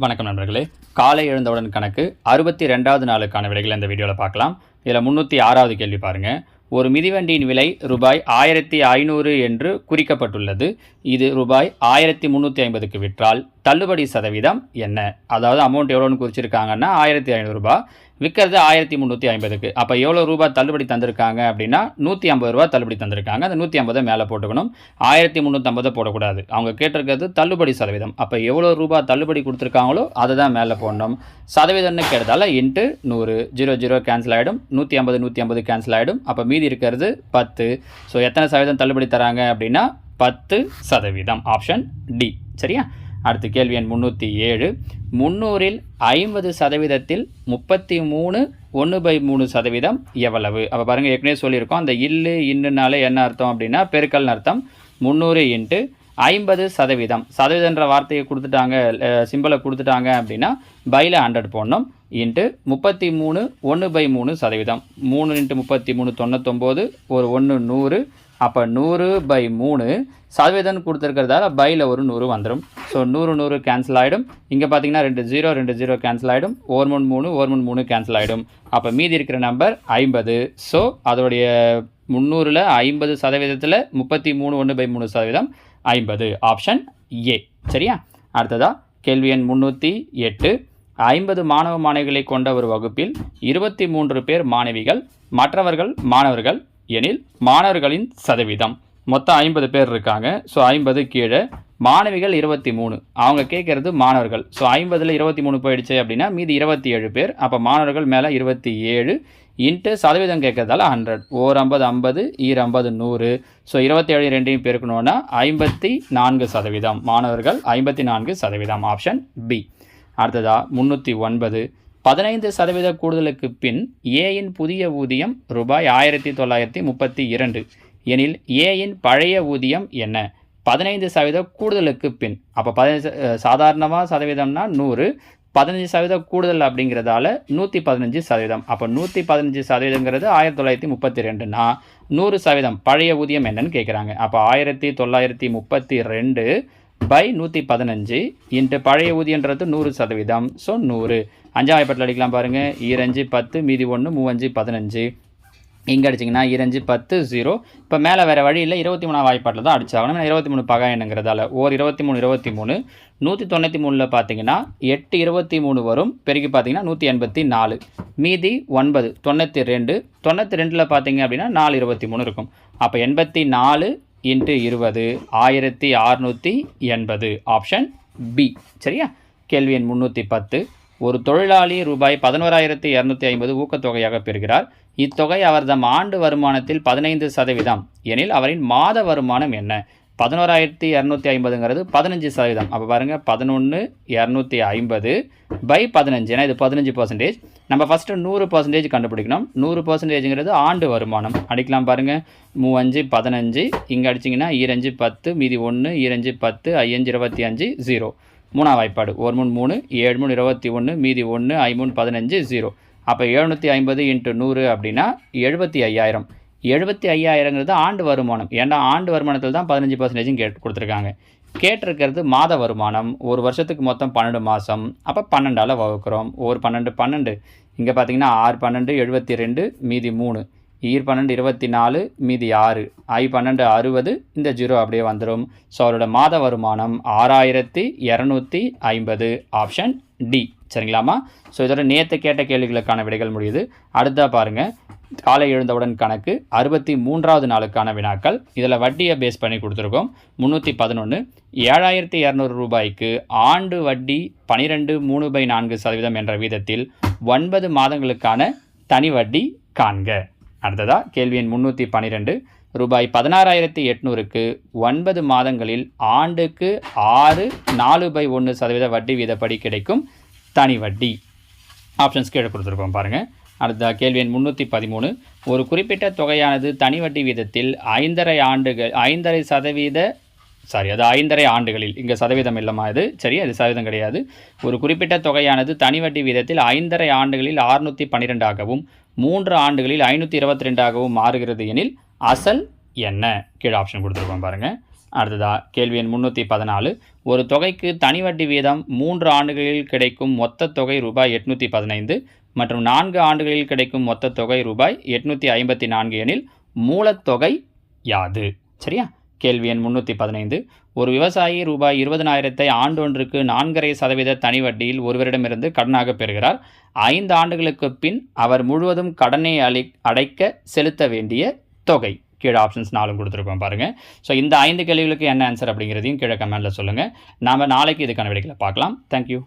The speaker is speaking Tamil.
வணக்கம் நண்பர்களே. காலை எழுந்தவுடன் கணக்கு 62வது நாளுக்கான விடைகளை இந்த வீடியோவில் பார்க்கலாம். இதில் 306வது கேள்வி பாருங்கள். ஒரு மிதிவண்டியின் விலை ரூபாய் 1500 என்று குறிக்கப்பட்டுள்ளது. இது ரூபாய் 1350க்கு விற்றால் தள்ளுபடி சதவீதம் என்ன? அதாவது அமௌண்ட் எவ்வளோன்னு குறிச்சிருக்காங்கன்னா 1500 ரூபாய், விற்கிறது 1350க்கு. அப்போ எவ்வளோ ரூபாய் தள்ளுபடி தந்திருக்காங்க அப்படின்னா 150 ரூபா தள்ளுபடி தந்திருக்காங்க. அந்த 150 மேலே போட்டுக்கணும், 1350 போடக்கூடாது. அவங்க கேட்டிருக்கிறது தள்ளுபடி சதவீதம். அப்போ எவ்வளோ ரூபாய் தள்ளுபடி கொடுத்துருக்காங்களோ அதை தான் மேலே போடணும். சதவீதம்னு கேட்டதால் இன்ட்டு 100, 0 கேன்சல் ஆகிடும், 150 கேன்சல் ஆகிடும். அப்போ மீதி இருக்கிறது 10. ஸோ எத்தனை சதவீதம் தள்ளுபடி தராங்க அப்படின்னா 10%. Option D. சரியா? அடுத்த கேள்வி எண் 307. 300இல் 50%, 33 1/3% எவ்வளவு? அப்போ பாருங்கள், ஏற்கனவே சொல்லியிருக்கோம். அந்த இன்னுனால என்ன அர்த்தம் அப்படின்னா பெருக்கல்னு அர்த்தம். 300 இன்ட்டு 50%. சதவீதன்ற வார்த்தையை கொடுத்துட்டாங்க, சிம்பிளை கொடுத்துட்டாங்க அப்படின்னா பையில் 100 போடணும். இன்ட்டு 33 1/3%. 3 × 33 99, ஒரு 1 100. அப்போ 100/3 சதவீதம் கொடுத்துருக்கிறதால பையில் ஒரு 100 வந்துடும். ஸோ 100 கேன்சல் ஆகிடும். இங்கே பார்த்தீங்கன்னா 2 0 கேன்சல் ஆகிடும். 1 3 கேன்சல் ஆகிடும். அப்போ மீதி இருக்கிற நம்பர் 50. ஸோ அதோடைய 300ல் 50%, 33 1/3%, 50. Option A. சரியா? அடுத்ததா கேள்வி எண் 308. 50 மாணவ மாணவிகளை கொண்ட ஒரு வகுப்பில் 23 பேர் மாணவிகள், மற்றவர்கள் மாணவர்கள் எனில் மாணவர்களின் சதவீதம். மொத்தம் 50 பேர் இருக்காங்க. ஸோ 50 கீழே மாணவிகள் 23. அவங்க கேட்குறது மாணவர்கள். ஸோ 50ல் 23 போயிடுச்சு அப்படின்னா மீதி 27 பேர். அப்போ மாணவர்கள் மேலே 27 இன்ட்டு சதவீதம் கேட்கறதால 100. ஓர் 50 50, ஈர் 50 100. ஸோ 27 ரெண்டையும் பெருக்கணுன்னா 54%. மாணவர்கள் 54%. Option B. அடுத்ததா 309. 15% கூடுதலுக்கு பின் ஏயின் புதிய ஊதியம் ரூபாய் 1932 எனில் ஏயின் பழைய ஊதியம் என்ன? 15% கூடுதலுக்கு பின். அப்போ சாதாரணமாக சதவீதம்னா 100, 15% கூடுதல் அப்படிங்கிறதால 115%. அப்போ 115%ங்கிறது 1932னா 100% பழைய ஊதியம் என்னன்னு கேட்குறாங்க. அப்போ 1932/115 இன்ட்டு பழைய ஊதியன்றது 100%. ஸோ 100. 5ஆம் வாய்ப்பாட்டில் அடிக்கலாம் பாருங்கள். 2 10, மீதி 1 3 15. இங்கே அடிச்சிங்கன்னா 2 10 0. இப்போ மேலே வேறு வழியில் 23ஆம் வாய்ப்பாட்டில் தான் அடிச்சாகணும். 23 பகா எண்ணுங்கிறதால ஓர் 23 23. 193ல் பார்த்தீங்கன்னா 8 23 வரும். பெருக்கி பார்த்தீங்கன்னா 184. மீதி 9 92. 92ல் பார்த்தீங்க அப்படின்னா 4 23 இருக்கும். அப்போ 84 இன்ட்டு 20 1680. Option B. சரியா? கேள்வி எண் 310. ஒரு தொழிலாளி ரூபாய் 11,250 ஊக்கத்தொகையாக பெறுகிறார். இத்தொகை அவர்தம் ஆண்டு வருமானத்தில் 15% எனில் அவரின் மாத வருமானம் என்ன? 11,250ங்கிறது 15%. அப்போ பாருங்கள், 11,250/15. ஏன்னா இது 15%. நம்ம ஃபஸ்ட்டு 100% கண்டுபிடிக்கணும். 100%ங்கிறது ஆண்டு வருமானம். அடிக்கலாம் பாருங்கள். 3 5 15. இங்கே அடிச்சிங்கன்னா 2 10, மீதி 1 2 10, 5 25 0. 3ஆம் வாய்ப்பாடு ஒரு 3 3, 7 3 21, மீதி 1 5 15 0. அப்போ 750 இன்ட்டு 100 அப்படின்னா 75,000. 75,000ங்கிறது ஆண்டு வருமானம். ஏன்னா ஆண்டு வருமானத்தில் தான் 15% கொடுத்துருக்காங்க. கேட்டிருக்கிறது மாத வருமானம். ஒரு வருஷத்துக்கு மொத்தம் 12 மாதம். அப்போ 12ஆல் வகுக்கிறோம். ஒரு 12 12. இங்கே பார்த்தீங்கன்னா 6 12 72, மீதி 3. ஈர் 12 24, மீதி 6. 12 60. இந்த 0 அப்படியே வந்துடும். ஸோ அவரோட மாத வருமானம் 6,250. Option D. சரிங்களாமா? ஸோ இதோட நேற்று கேட்ட கேள்விகளுக்கான விடைகள் முடியுது. அடுத்ததாக பாருங்கள், காலை எழுந்தவுடன் கணக்கு 63வது நாளுக்கான வினாக்கள். இதில் வட்டியை பேஸ் பண்ணி கொடுத்துருக்கோம். 311. 7,200 ரூபாய்க்கு ஆண்டு வட்டி 12 3/4% என்ற வீதத்தில் 9 மாதங்களுக்கான தனி வட்டி காண்க. அடுத்ததாக கேள்வி எண் 312. ரூபாய் 16,800க்கு 9 மாதங்களில் ஆண்டுக்கு 6 4/1% வட்டி வீதப்படி கிடைக்கும் தனி வட்டி. ஆப்ஷன்ஸ் கீழே கொடுத்துருக்கோம் பாருங்கள். அடுத்த கேள்வி எண் 313. ஒரு குறிப்பிட்ட தொகையானது தனி வட்டி வீதத்தில் 5½ ஆண்டுகளில், இங்கே சதவீதம் இல்லைமா இது? சரி, அது சதவீதம் கிடையாது. ஒரு குறிப்பிட்ட தொகையானது தனி வட்டி வீதத்தில் 5½ ஆண்டுகளில் 612ஆகவும் 3 ஆண்டுகளில் 522ஆகவும் மாறுகிறது எனில் அசல் என்ன? கீழே ஆப்ஷன் கொடுத்துருக்கோம் பாருங்கள். அடுத்ததா கேள்வி எண் 314. ஒரு தொகைக்கு தனி வட்டி வீதம் 3 ஆண்டுகளில் கிடைக்கும் மொத்த தொகை ரூபாய் 815 மற்றும் 4 ஆண்டுகளில் கிடைக்கும் மொத்த தொகை ரூபாய் 854 எனில் மூலத்தொகை யாது? சரியா? கேள்வி எண் 315. ஒரு விவசாயி ரூபாய் 20,000 ஆண்டொன்றுக்கு 4.5% தனி வட்டியில் ஒருவரிடமிருந்து கடனாக பெறுகிறார். 5 ஆண்டுகளுக்கு பின் அவர் முழுவதும் கடனை அடைக்க செலுத்த வேண்டிய தொகை. கீழே ஆப்ஷன்ஸ் 4 கொடுத்துருக்கோம் பாருங்கள். ஸோ இந்த 5 கேள்விகளுக்கு என்ன ஆன்சர் அப்படிங்கிறதையும் கீழே கமெண்ட்டில் சொல்லுங்கள். நாம் நாளைக்கு இதுக்கான விடைகளை பார்க்கலாம். தேங்க்யூ.